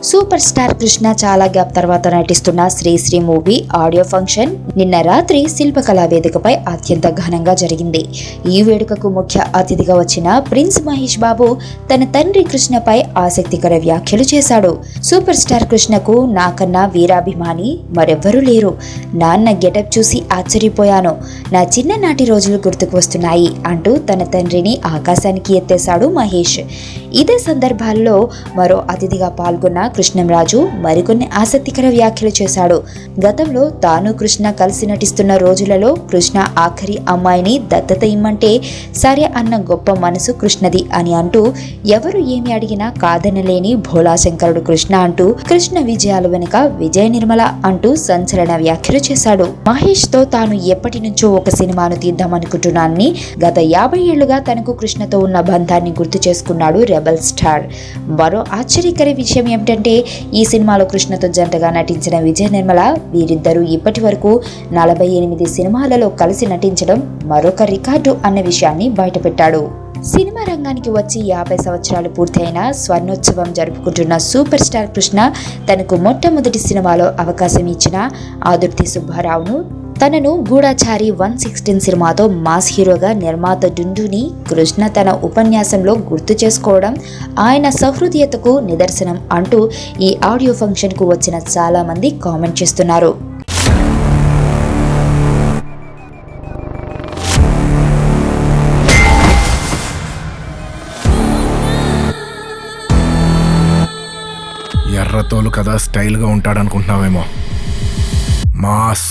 Super star Krishna చాలా gap తర్వాత నటిస్తున్న శ్రీశ్రీ మూవీ ఆడియో ఫంక్షన్ నిన్న రాత్రి శిల్పకళా వేదికపై అత్యంత ఘనంగా జరిగింది. ఈ వేడుకకు ముఖ్య అతిథిగా వచ్చిన ప్రిన్స్ మహేష్ బాబు తన తండ్రి కృష్ణపై ఆసక్తికర వ్యాఖ్యలు చేశాడు. సూపర్ స్టార్ కృష్ణకు నాకన్నా వీరాభిమాని మరెవ్వరూ లేరు. నాన్న గెటప్ చూసి ఆశ్చర్యపోయాను. నా చిన్ననాటి రోజులు గుర్తుకు వస్తున్నాయి అంటూ తన తండ్రిని ఆకాశానికి ఎత్తేశాడు మహేష్. ఇదే సందర్భాల్లో మరో అతిథిగా పాల్గొన్న కృష్ణంరాజు మరికొన్ని ఆసక్తికర వ్యాఖ్యలు చేశాడు. గతంలో తాను కృష్ణ కలిసి నటిస్తున్న రోజులలో కృష్ణ ఆఖరి అమ్మాయిని దత్తత ఇమ్మంటే సరే అన్న గొప్ప మనసు కృష్ణది అని అంటూ ఎవరు ఏమి అడిగినా కాదనలేని భోళాశంకరుడు కృష్ణ అంటూ కృష్ణ విజయాల వెనుక విజయ నిర్మల అంటూ సంచలన వ్యాఖ్యలు చేశాడు. మహేష్ తో తాను ఎప్పటి నుంచో ఒక సినిమాను తీద్దామనుకుంటున్నానని గత 50 ఏళ్లుగా తనకు కృష్ణతో ఉన్న బంధాన్ని గుర్తు చేసుకున్నాడు రెబల్ స్టార్. మరో ఆశ్చర్యకర విషయం ఏమిటంటే ఈ సినిమాలో కృష్ణతో జంటగా నటించిన విజయ నిర్మల వీరిద్దరూ ఇప్పటి వరకు 48 సినిమాలలో కలిసి నటించడం మరొక రికార్డు అన్న విషయాన్ని బయటపెట్టాడు. సినిమా రంగానికి వచ్చి 50 సంవత్సరాలు పూర్తయిన స్వర్ణోత్సవం జరుపుకుంటున్న సూపర్ స్టార్ కృష్ణ తనకు మొట్టమొదటి సినిమాలో అవకాశం ఇచ్చిన ఆదుర్తి సుబ్బారావును తనను గూఢాచారి 116 సినిమాతో మాస్ హీరోగా నిర్మాత డుండుని కృష్ణ తన ఉపన్యాసంలో గుర్తు చేసుకోవడం ఆయన సహృదయతకు నిదర్శనం అంటూ ఈ ఆడియో ఫంక్షన్కు వచ్చిన చాలా మంది కామెంట్ చేస్తున్నారు. ఎర్రతోలు కదా స్టైల్గా ఉంటాడనుకుంటున్నావేమో. Mass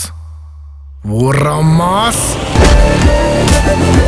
ఊర్రా mass.